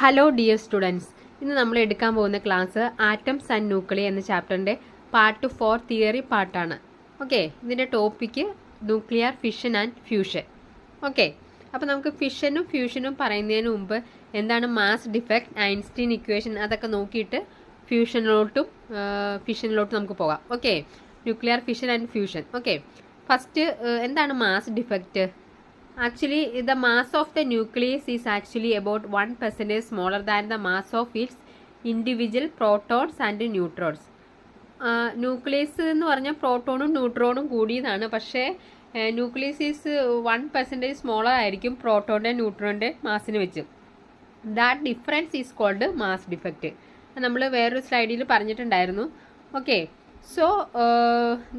Hello dear students, ഇന്ന് നമ്മൾ എടുക്കാൻ പോകുന്ന ക്ലാസ് ആറ്റംസ് ആൻഡ് ന്യൂക്ലിയ എന്ന ചാപ്റ്ററിൻ്റെ പാർട്ട് 4 തിയറി പാർട്ടാണ്. ഓക്കെ, ഇതിൻ്റെ topic nuclear fission and fusion. Okay, അപ്പോൾ നമുക്ക് ഫിഷനും ഫ്യൂഷനും പറയുന്നതിന് മുമ്പ് എന്താണ് മാസ് ഡിഫക്റ്റ്, ഐൻസ്റ്റീൻ ഇക്വേഷൻ അതൊക്കെ നോക്കിയിട്ട് ഫ്യൂഷനിലോട്ടും ഫിഷനിലോട്ടും നമുക്ക് പോകാം. Okay, nuclear fission and fusion. Okay, first എന്താണ് mass defect? Actually, the mass of the nucleus is actually about 1% smaller than the mass of its individual protons and neutrons. Nucleus എന്ന് പറഞ്ഞാൽ പ്രോട്ടോണും ന്യൂട്രോണും കൂടിയതാണ്. പക്ഷേ ന്യൂക്ലിയസ് ഈസ് 1% സ്മോളർ ആയിരിക്കും പ്രോട്ടോണിൻ്റെ ന്യൂട്രോണിൻ്റെ മാസിന് വെച്ച്. That difference is called mass defect. നമ്മൾ വേറൊരു സ്ലൈഡിൽ പറഞ്ഞിട്ടുണ്ടായിരുന്നു. Okay, so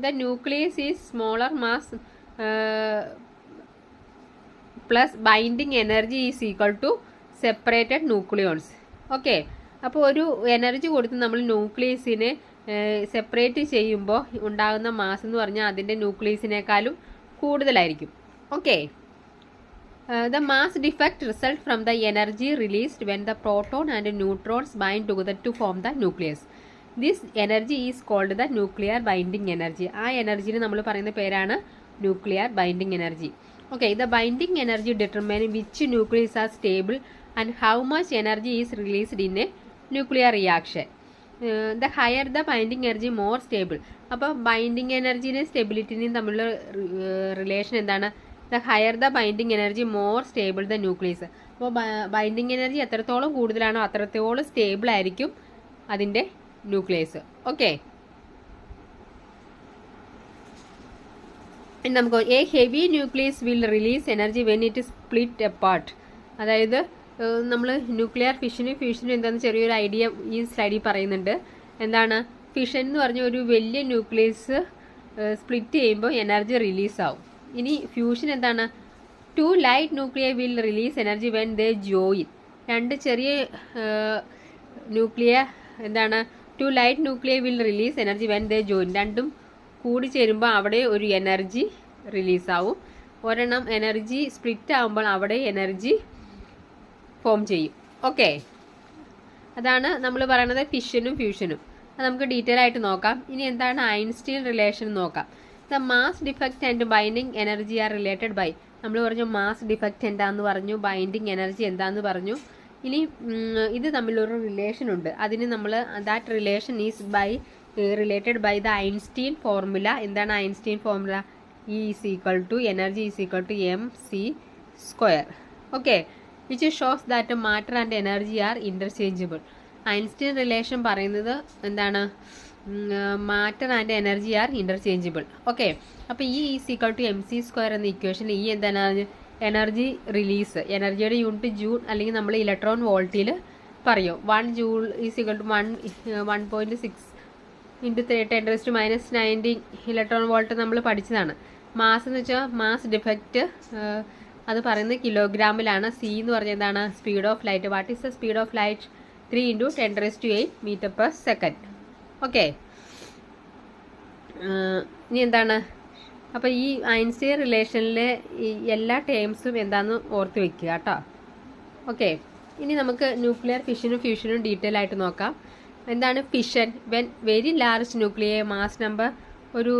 the nucleus is smaller mass plus binding energy is equal to separated nucleons. Okay, അപ്പോൾ ഒരു എനർജി കൊടുത്ത് നമ്മൾ ന്യൂക്ലിയസിനെ സെപ്പറേറ്റ് ചെയ്യുമ്പോൾ ഉണ്ടാകുന്ന മാസ് എന്ന് പറഞ്ഞാൽ അതിൻ്റെ ന്യൂക്ലിയസിനേക്കാളും കൂടുതലായിരിക്കും. Okay, the mass defect result from the energy released when the proton and neutrons bind together to form the nucleus. This energy is called the nuclear binding energy. ആ എനർജിന് നമ്മൾ പറയുന്ന പേരാണ് nuclear binding energy. Okay, the binding energy determines which nucleus are stable and how much energy is released in a nuclear reaction. The higher the binding energy, more stable. അപ്പോൾ binding എനർജിയും സ്റ്റെബിലിറ്റിയും തമ്മിലുള്ള relation എന്താണ്? The higher the binding energy, more stable the nucleus. അപ്പോൾ binding energy എത്രത്തോളം കൂടുതലാണോ അത്രത്തോളം stable ആയിരിക്കും അതിൻ്റെ ന്യൂക്ലിയസ്. ഓക്കെ, നമുക്ക് A heavy nucleus will release energy when it split apart. അതായത് നമ്മൾ ന്യൂക്ലിയർ ഫിഷനും ഫ്യൂഷനും എന്താണെന്ന് ചെറിയൊരു ഐഡിയ ഈ സ്ലൈഡിൽ പറയുന്നുണ്ട്. എന്താണ് ഫിഷൻ എന്ന് പറഞ്ഞ ഒരു വലിയ ന്യൂക്ലിയസ് സ്പ്ലിറ്റ് ചെയ്യുമ്പോൾ എനർജി റിലീസാവും. ഇനി ഫ്യൂഷൻ എന്താണ്? Two light nuclei will release energy when they join. രണ്ട് ചെറിയ ന്യൂക്ലിയ എന്താണ്? Two light nuclei will release energy when they join. രണ്ടും കൂടി ചേരുമ്പോൾ അവിടെ ഒരു എനർജി റിലീസാവും. ഒരെണ്ണം എനർജി സ്പ്ലിറ്റ് ആകുമ്പോൾ അവിടെ എനർജി ഫോം ചെയ്യും. ഓക്കെ, അതാണ് നമ്മൾ പറയുന്നത് ഫിഷനും ഫ്യൂഷനും. അത് നമുക്ക് ഡീറ്റെയിൽ ആയിട്ട് നോക്കാം. ഇനി എന്താണ് ഐൻസ്റ്റീൻ റിലേഷൻ നോക്കാം. The mass defect and binding energy are related by. നമ്മൾ പറഞ്ഞു മാസ് ഡിഫക്റ്റ് എന്താന്ന് പറഞ്ഞു, ബൈൻഡിങ് എനർജി എന്താന്ന് പറഞ്ഞു. ഇനി ഇത് തമ്മിലൊരു റിലേഷൻ ഉണ്ട്. അതിന് നമ്മൾ that relation is related by the Einstein formula. എന്താണ് Einstein formula? E is equal to energy is equal to mc square. Okay, which shows that matter and energy are interchangeable. Einstein relation പറയുന്നത് എന്താണ്? Matter and energy are interchangeable. Okay, അപ്പോൾ E is equal to mc square എന്ന equation ഈ എന്താണ്? Energy release. എനർജിയുടെ unit joule അല്ലെങ്കിൽ നമ്മൾ electron വോൾട്ടിൽ പറയും. 1 joule is equal to 1.6 into 10⁻⁻90 electron volt നമ്മൾ പഠിച്ചതാണ്. മാസ് എന്ന് വെച്ചാൽ മാസ് ഡിഫക്റ്റ് അത് പറയുന്നത് കിലോഗ്രാമിലാണ്. സി എന്ന് പറഞ്ഞാൽ എന്താണ്? Speed of light. What is the speed of light? 3 × 10⁸ metre per second. Okay, ഇനി എന്താണ്? അപ്പോൾ ഈ ഐൻസ്റ്റീൻ റിലേഷനിലെ എല്ലാ ടേംസും എന്താണെന്ന് ഓർത്ത് വെക്കുക കേട്ടോ. ഓക്കെ, ഇനി നമുക്ക് ന്യൂക്ലിയർ ഫിഷനും ഫ്യൂഷനും ഡീറ്റെയിൽ ആയിട്ട് നോക്കാം. എന്താണ് fission? When very large nuclei mass number, ഒരു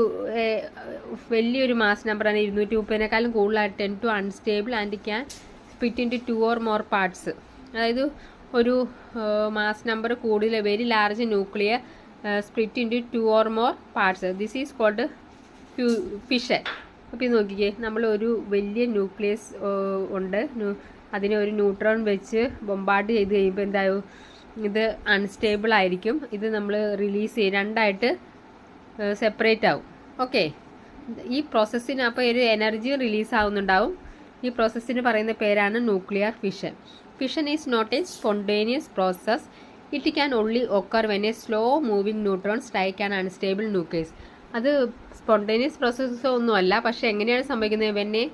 വലിയൊരു മാസ് നമ്പറാണ് 230-നേക്കാളും കൂടുതലായിട്ട് 10 to unstable and can split into 2 or more parts. അതായത് ഒരു മാസ് നമ്പർ കൂടുതൽ very large nuclei split into 2 or more parts. This is called fission. അപ്പോൾ ഇത് നോക്കിക്കേ, നമ്മൾ ഒരു വലിയ ന്യൂക്ലിയസ് ഉണ്ട്, അതിനെ ഒരു ന്യൂട്രോൺ വെച്ച് ബൊമ്പാർഡ് ചെയ്ത് കഴിയുമ്പോൾ എന്താവും? ഇത് അൺസ്റ്റേബിൾ ആയിരിക്കും. ഇത് നമ്മൾ റിലീസ് ചെയ്യും, രണ്ടായിട്ട് സെപ്പറേറ്റ് ആവും. ഓക്കെ, ഈ പ്രോസസ്സിന് അപ്പോൾ ഒരു എനർജി റിലീസ് ആവുന്നുണ്ടാവും. ഈ പ്രോസസ്സിന് പറയുന്ന പേരാണ് nuclear fission. Fission is not a spontaneous process. It can only occur when a slow moving neutron strike an unstable nucleus. അത് സ്പോണ്ടേനിയസ് പ്രോസസ്സ് ഒന്നുമല്ല. പക്ഷേ എങ്ങനെയാണ് സംഭവിക്കുന്നത്? When a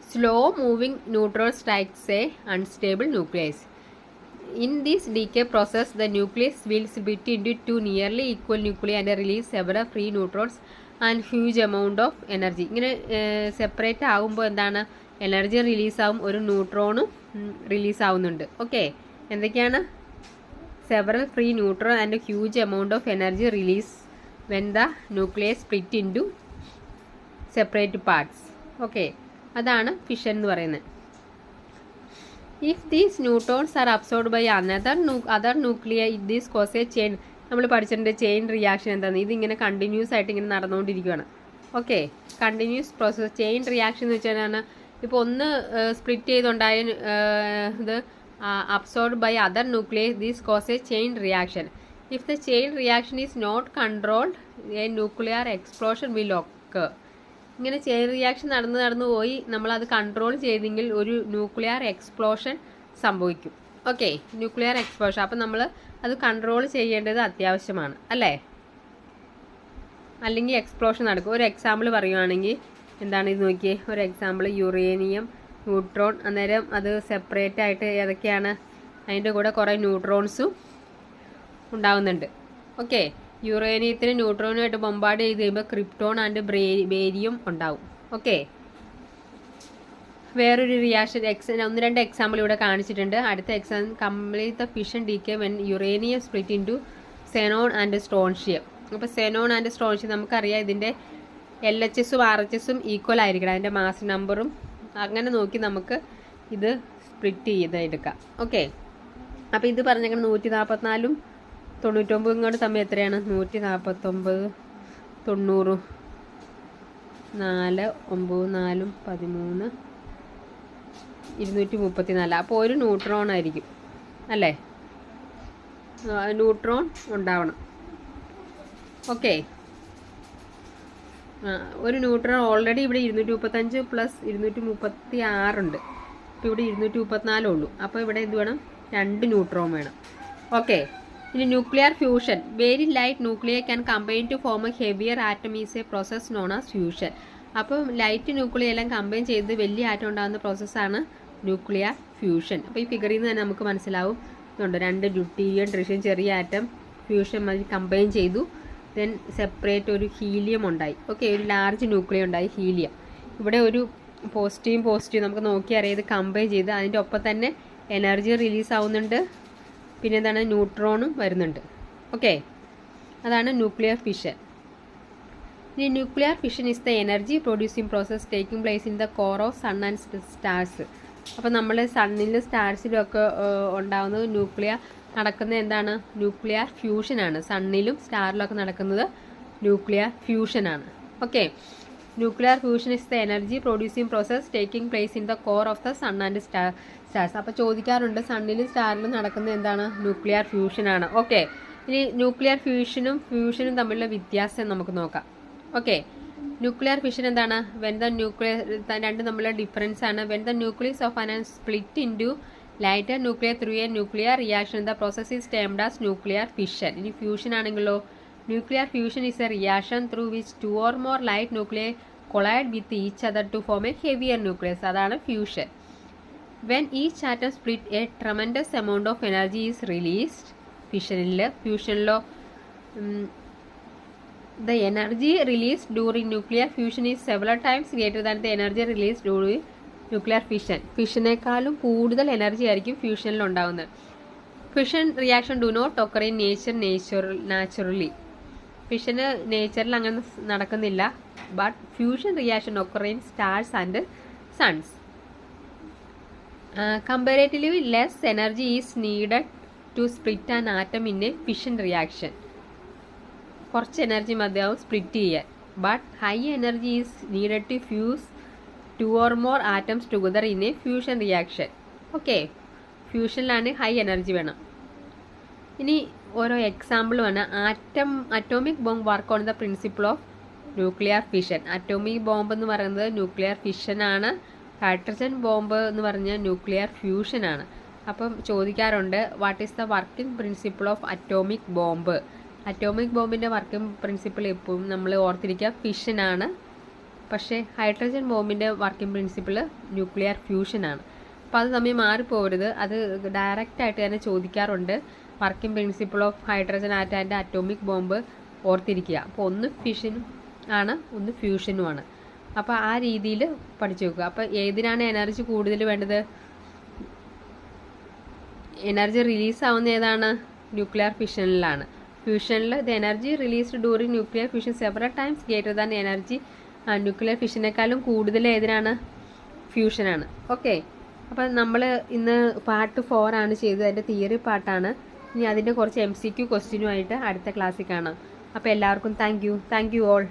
slow moving neutron strikes a unstable nucleus. In this decay process, the nucleus will split into two nearly equal nuclei and release several free neutrons and huge amount of energy. ഇങ്ങനെ separate ആകുമ്പോൾ എന്താണ്? Energy release ആവും, ഒരു ന്യൂട്രോണും release ആവുന്നുണ്ട്. Okay, എന്തൊക്കെയാണ്? Several free neutron and huge amount of energy release when the nucleus split into separate parts. Okay, അതാണ് fission എന്ന് പറയുന്നത്. If these neutrons are absorbed by other nuclear these cause a chain. നമ്മൾ പഠിച്ചിട്ടുണ്ട് chain reaction എന്താണെന്ന്. ഇതിങ്ങനെ continuous ആയിട്ട് ഇങ്ങനെ നടന്നുകൊണ്ടിരിക്കുകയാണ്. Okay, continuous process. Chain reaction എന്ന് വെച്ചാൽ ഇപ്പോൾ ഒന്ന് സ്പ്ലിറ്റ് ചെയ്തുണ്ടായ ഇത് absorbed by other nuclei, this causes a chain reaction. If the chain reaction is not controlled, a nuclear explosion will occur. ഇങ്ങനെ ചെയിൻ റിയാക്ഷൻ നടന്നു പോയി നമ്മളത് കൺട്രോൾ ചെയ്തെങ്കിൽ ഒരു ന്യൂക്ലിയർ എക്സ്പ്ലോഷൻ സംഭവിക്കും. Okay, nuclear explosion. അപ്പം നമ്മൾ അത് കൺട്രോൾ ചെയ്യേണ്ടത് അത്യാവശ്യമാണ് അല്ലേ? അല്ലെങ്കിൽ എക്സ്പ്ലോഷൻ നടക്കും. ഒരു എക്സാമ്പിൾ പറയുകയാണെങ്കിൽ എന്താണ് ഇത് നോക്കിയേ. ഒരു എക്സാമ്പിൾ യുറേനിയം, ന്യൂട്രോൺ. അന്നേരം അത് സെപ്പറേറ്റ് ആയിട്ട് ഏതൊക്കെയാണ്? അതിൻ്റെ കൂടെ കുറേ ന്യൂട്രോൺസും ഉണ്ടാവുന്നുണ്ട്. ഓക്കെ, യുറേനിയത്തിന് ന്യൂട്രോണുമായിട്ട് ബൊമ്പാർഡ് ചെയ്ത് കഴിയുമ്പോൾ ക്രിപ്റ്റോൺ ആൻഡ് ബേരിയം ഉണ്ടാവും. ഓക്കെ, വേറൊരു റിയാക്ഷൻ 1-2 എക്സാമ്പിൾ ഇവിടെ കാണിച്ചിട്ടുണ്ട്. അടുത്ത example complete the fission decay when uranium split into xenon and strontium. അപ്പോൾ സെനോൺ ആൻഡ് സ്ട്രോൺഷ്യം നമുക്കറിയാം ഇതിൻ്റെ LHSഉം RHSഉം ഈക്വൽ ആയിരിക്കണം, അതിൻ്റെ മാസ് നമ്പറും. അങ്ങനെ നോക്കി നമുക്ക് ഇത് സ്പ്ലിറ്റ് ചെയ്തെടുക്കാം. ഓക്കെ, അപ്പോൾ ഇത് പറഞ്ഞേക്കണം 144ഉം 99 കൂടെ തമ്മിൽ എത്രയാണ്? 149, 90, 4, 9, 4, 13, 234. അപ്പോൾ ഒരു ന്യൂട്രോൺ ആയിരിക്കും അല്ലേ? ന്യൂട്രോൺ ഉണ്ടാവണം. ഓക്കെ, ഒരു ന്യൂട്രോൺ ഓൾറെഡി ഇവിടെ 235 പ്ലസ് 236 ഉണ്ട്. ഇപ്പോൾ ഇവിടെ 234 ഉള്ളൂ. അപ്പോൾ ഇവിടെ എന്ത് വേണം? 2 ന്യൂട്രോൺ വേണം. ഓക്കെ, ഇനി nuclear fusion. Very light nuclear can combine to form a heavier atom is a process known as fusion. അപ്പം ലൈറ്റ് ന്യൂക്ലിയർ എല്ലാം കമ്പൈൻ ചെയ്ത് വലിയ ആറ്റം ഉണ്ടാകുന്ന പ്രോസസ്സാണ് ന്യൂക്ലിയർ ഫ്യൂഷൻ. അപ്പോൾ ഈ ഫിഗറിൽ നിന്ന് തന്നെ നമുക്ക് മനസ്സിലാവും. ഇതുണ്ട് 2 ഡ്യൂട്ടീരിയം ട്രിഷ്യം ചെറിയ ആറ്റം ഫ്യൂഷൻ മതി കമ്പൈൻ ചെയ്തു. ദെൻ സെപ്പറേറ്റ് ഒരു ഹീലിയം ഉണ്ടായി. ഓക്കെ, ഒരു ലാർജ് ന്യൂക്ലിയർ ഉണ്ടായി ഹീലിയം. ഇവിടെ ഒരു പോസിറ്റീവ് നമുക്ക് നോക്കിയറിയാം. ഇത് കമ്പൈൻ ചെയ്ത് അതിൻ്റെ ഒപ്പം തന്നെ എനർജി റിലീസ് ആവുന്നുണ്ട്. പിന്നെ എന്താണ്? ന്യൂട്രോണും വരുന്നുണ്ട്. ഓക്കെ, അതാണ് ന്യൂക്ലിയർ ഫിഷൻ. ഇനി nuclear fission is the energy producing process taking place in the core of sun and stars. അപ്പോൾ നമ്മൾ സണ്ണിലും സ്റ്റാർസിലും ഒക്കെ ഉണ്ടാകുന്നത് ന്യൂക്ലിയർ നടക്കുന്നത് എന്താണ്? ന്യൂക്ലിയർ ഫ്യൂഷനാണ്. സണ്ണിലും സ്റ്റാറിലൊക്കെ നടക്കുന്നത് ന്യൂക്ലിയർ ഫ്യൂഷനാണ്. Okay, nuclear fusion is the energy producing process taking place in the core of the sun and stars. അപ്പോൾ ചോദിക്കാറുണ്ട് സണ്ണിലും സ്റ്റാറിലും നടക്കുന്നത് എന്താണ്? ന്യൂക്ലിയർ ഫ്യൂഷനാണ്. ഓക്കെ, ഇനി ന്യൂക്ലിയർ ഫ്യൂഷനും തമ്മിലുള്ള വ്യത്യാസം നമുക്ക് നോക്കാം. ഓക്കെ, ന്യൂക്ലിയർ ഫിഷൻ എന്താണ്? വെൻ ദ ന്യൂക്ലിയർ രണ്ട് തമ്മിലുള്ള ഡിഫറൻസ് ആണ്. When the nucleus of an split into lighter nuclear through a nuclear reaction the process is termed as nuclear fission. ഇനി ഫ്യൂഷൻ ആണെങ്കിലോ? Nuclear fusion is a reaction through which 2 or more light nuclear collide with each other to form a heavier nucleus. അതാണ് fusion. When each atom split a tremendous amount of energy is released. ഫ്യൂഷനിലോ the energy released during nuclear fusion is several times greater than the energy released during nuclear fission. ഫിഷനേക്കാളും കൂടുതൽ energy ആയിരിക്കും ഫ്യൂഷനിൽ ഉണ്ടാകുന്നത്. Fission reaction do not occur in naturally. ഫിഷന് നേച്ചറിൽ അങ്ങനെ നടക്കുന്നില്ല. But fusion reaction occur in stars and suns. Comparatively less energy is needed to split an atom in a fission reaction. കുറച്ച് എനർജി മതിയാവും സ്പ്ലിറ്റ് ചെയ്യാൻ. But high energy is needed to fuse 2 or more atoms together in a fusion reaction. Okay, ഫ്യൂഷനിലാണ് high energy വേണം. ഇനി ഓരോ example വേണം. Atomic bomb work on the principle of nuclear fission. Atomic bomb എന്ന് പറയുന്നത് nuclear ഫിഷനാണ്. Hydrogen bomb എന്ന് പറഞ്ഞാൽ nuclear ഫ്യൂഷനാണ്. അപ്പം ചോദിക്കാറുണ്ട് what is the working principle of atomic bomb. Atomic ബോംബിൻ്റെ വർക്കിംഗ് പ്രിൻസിപ്പിൾ എപ്പോഴും നമ്മൾ ഓർത്തിരിക്കുക ഫിഷനാണ്. പക്ഷേ ഹൈഡ്രജൻ ബോംബിൻ്റെ വർക്കിംഗ് പ്രിൻസിപ്പിൾ ന്യൂക്ലിയർ ഫ്യൂഷനാണ്. അപ്പോൾ അത് തമ്മിൽ മാറിപ്പോകരുത്. അത് ഡയറക്റ്റായിട്ട് തന്നെ ചോദിക്കാറുണ്ട്. Working principle of hydrogen atom and atomic bomb ഓർത്തിരിക്കുക. അപ്പോൾ ഒന്ന് ഫിഷനും ആണ്, ഒന്ന് ഫ്യൂഷനുമാണ്. അപ്പോൾ ആ രീതിയിൽ പഠിച്ചു വെക്കുക. അപ്പോൾ ഏതിനാണ് എനർജി കൂടുതൽ വേണ്ടത്? എനർജി റിലീസ് ആവുന്ന ഏതാണ്? ന്യൂക്ലിയർ ഫിഷനിലാണ്. ഫ്യൂഷനിൽ the energy released during nuclear fission several times greater than energy nuclear ഫിഷനേക്കാളും കൂടുതൽ ഏതിനാണ്? ഫ്യൂഷനാണ്. ഓക്കെ, അപ്പം നമ്മൾ ഇന്ന് പാർട്ട് 4 ആണ് ചെയ്തത്. അതിൻ്റെ തിയറി പാർട്ടാണ്. ഇനി അതിൻ്റെ കുറച്ച് MCQ ക്വസ്റ്റ്യനുമായിട്ട് അടുത്ത ക്ലാസ്സിൽ കാണാം. അപ്പോൾ എല്ലാവർക്കും താങ്ക് യു ഓൾ.